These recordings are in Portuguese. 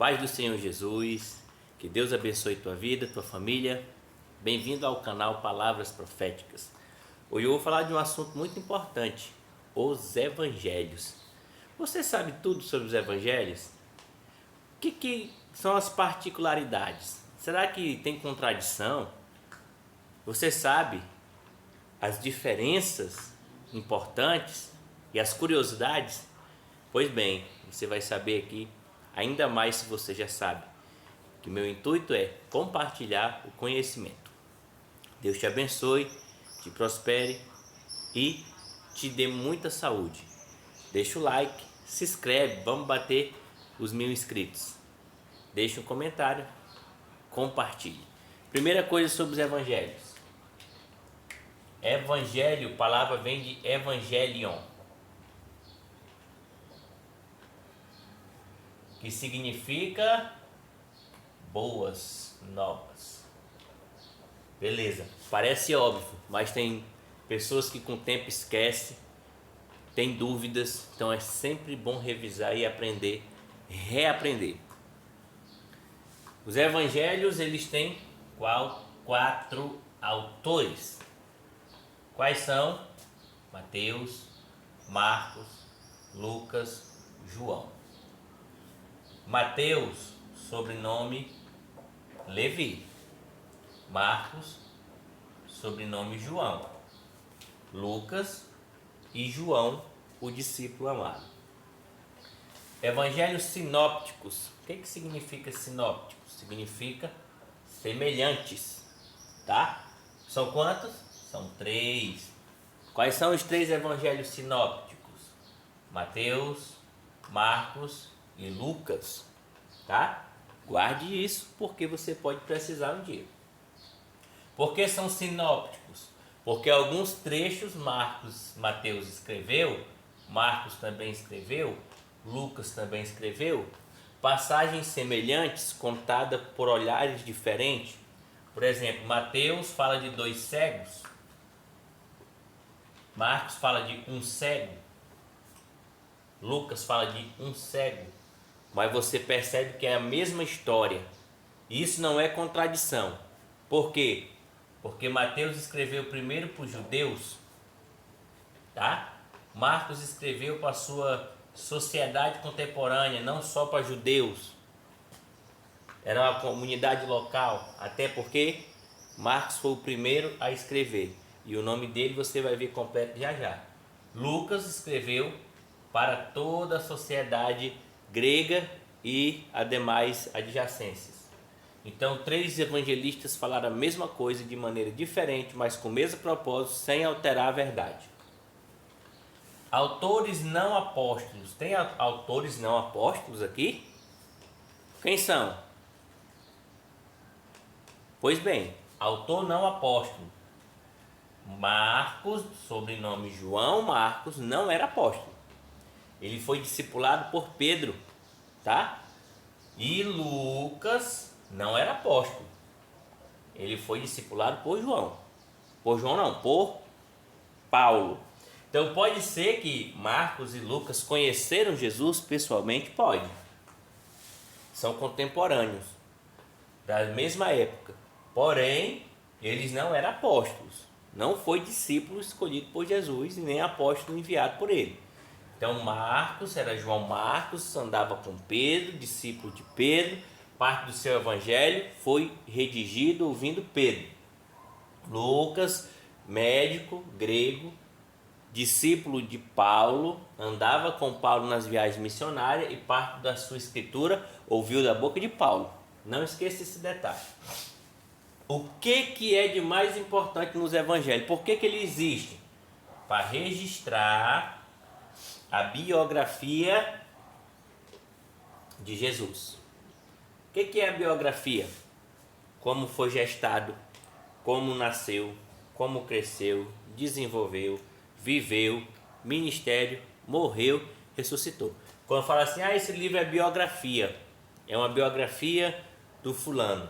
paz do Senhor Jesus, que Deus abençoe tua vida, tua família. Bem-vindo ao canal Palavras Proféticas. Hoje eu vou falar de um assunto muito importante, os evangelhos. Você sabe tudo sobre os evangelhos? O que são as particularidades? Será que tem contradição? Você sabe as diferenças importantes e as curiosidades? Pois bem, você vai saber aqui, ainda mais se você já sabe, que meu intuito é compartilhar o conhecimento. Deus te abençoe, te prospere e te dê muita saúde. Deixa o like, se inscreve, vamos bater os 1000 inscritos. Deixa um comentário, compartilhe. Primeira coisa sobre os evangelhos. Evangelho, palavra vem de evangelion, que significa boas novas. Beleza, parece óbvio, mas tem pessoas que com o tempo esquecem, tem dúvidas, então é sempre bom revisar e aprender, reaprender. Os evangelhos, eles têm 4 autores. Quais são? Mateus, Marcos, Lucas, João. Mateus, sobrenome Levi. Marcos, sobrenome João. Lucas e João, o discípulo amado. Evangelhos sinópticos. O que significa sinópticos? Significa semelhantes, tá? São quantos? São 3. Quais são os 3 evangelhos sinópticos? Mateus, Marcos e Lucas, tá? Guarde isso porque você pode precisar um dia. Por que são sinópticos? Porque alguns trechos Mateus escreveu, Marcos também escreveu, Lucas também escreveu, passagens semelhantes contadas por olhares diferentes. Por exemplo, Mateus fala de 2 cegos, Marcos fala de um cego, Lucas fala de um cego, mas você percebe que é a mesma história. Isso não é contradição. Por quê? Porque Mateus escreveu primeiro para os judeus, tá? Marcos escreveu para a sua sociedade contemporânea, não só para judeus. Era uma comunidade local, até porque Marcos foi o primeiro a escrever. E o nome dele você vai ver completo já já. Lucas escreveu para toda a sociedade grega e ademais adjacências. Então 3 evangelistas falaram a mesma coisa de maneira diferente, mas com o mesmo propósito, sem alterar a verdade. Autores não apóstolos. Tem autores não apóstolos aqui? Quem são? Pois bem, autor não apóstolo. Marcos, sobrenome João Marcos, não era apóstolo. Ele foi discipulado por Pedro, tá? E Lucas não era apóstolo. Ele foi discipulado por João. Por João não, por Paulo. Então pode ser que Marcos e Lucas conheceram Jesus pessoalmente? Pode. São contemporâneos, da mesma época. Porém, eles não eram apóstolos. Não foi discípulo escolhido por Jesus e nem apóstolo enviado por ele. Então Marcos era João Marcos, andava com Pedro, discípulo de Pedro. Parte do seu evangelho foi redigido ouvindo Pedro. Lucas, médico grego, discípulo de Paulo, andava com Paulo nas viagens missionárias e parte da sua escritura ouviu da boca de Paulo. Não esqueça esse detalhe. O que é de mais importante nos evangelhos? Por que ele existe? Para registrar a biografia de Jesus. O que é a biografia? Como foi gestado, como nasceu, como cresceu, desenvolveu, viveu, ministério, morreu, ressuscitou. Quando fala assim, esse livro é biografia, é uma biografia do fulano.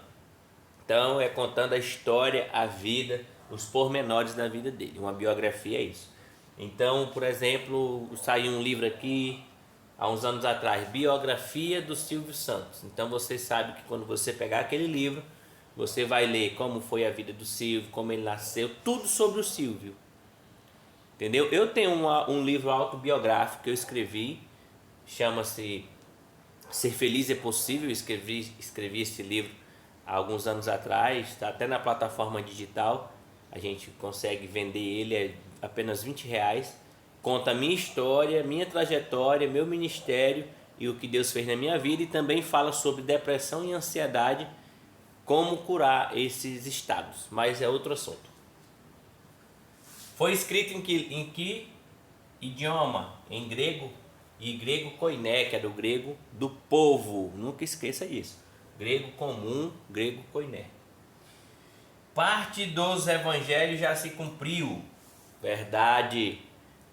Então é contando a história, a vida, os pormenores da vida dele. Uma biografia é isso. Então, por exemplo, saiu um livro aqui, há uns anos atrás, biografia do Silvio Santos. Então você sabe que quando você pegar aquele livro, você vai ler como foi a vida do Silvio, como ele nasceu, tudo sobre o Silvio. Entendeu? Eu tenho um livro autobiográfico que eu escrevi, chama-se Ser Feliz é Possível. Eu escrevi esse livro há alguns anos atrás, está até na plataforma digital, a gente consegue vender ele a apenas R$ 20. Conta a minha história, minha trajetória, meu ministério e o que Deus fez na minha vida, e também fala sobre depressão e ansiedade, como curar esses estados, mas é outro assunto. Foi escrito em que idioma? Em grego, e grego koiné, que é do grego do povo, nunca esqueça disso. Grego comum, grego koiné. Parte dos evangelhos já se cumpriu, verdade.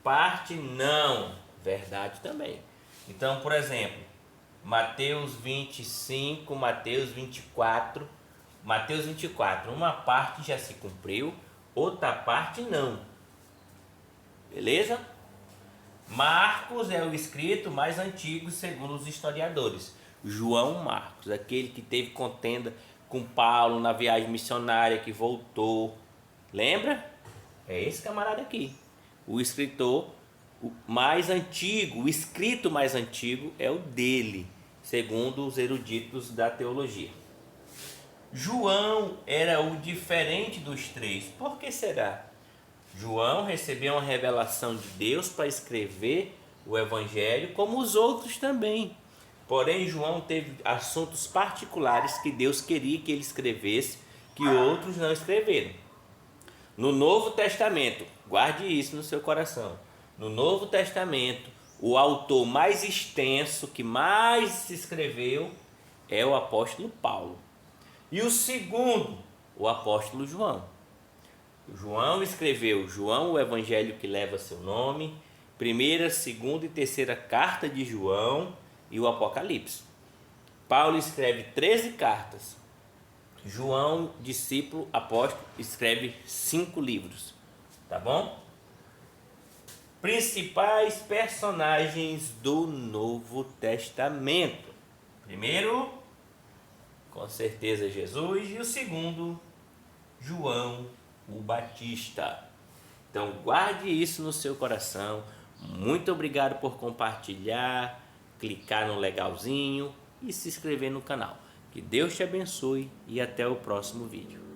Parte não, verdade também. Então, por exemplo, Mateus 25, Mateus 24, uma parte já se cumpriu, outra parte não. Beleza? Marcos é o escrito mais antigo segundo os historiadores. João Marcos, aquele que teve contenda com Paulo na viagem missionária, que voltou. Lembra? É esse camarada aqui. O escritor mais antigo, o escrito mais antigo é o dele, segundo os eruditos da teologia. João era o diferente dos três. Por que será? João recebeu uma revelação de Deus para escrever o evangelho, como os outros também. Porém, João teve assuntos particulares que Deus queria que ele escrevesse, que outros não escreveram. No Novo Testamento, guarde isso no seu coração. No Novo Testamento, o autor mais extenso, que mais se escreveu, é o apóstolo Paulo. E o segundo, o apóstolo João. João escreveu João, o evangelho que leva seu nome, primeira, segunda e terceira carta de João e o Apocalipse. Paulo escreve 13 cartas. João, discípulo, apóstolo, escreve 5 livros. Tá bom? Principais personagens do Novo Testamento. Primeiro, com certeza, Jesus. E o segundo, João o Batista. Então guarde isso no seu coração. Muito obrigado por compartilhar, clicar no legalzinho e se inscrever no canal. Que Deus te abençoe e até o próximo vídeo.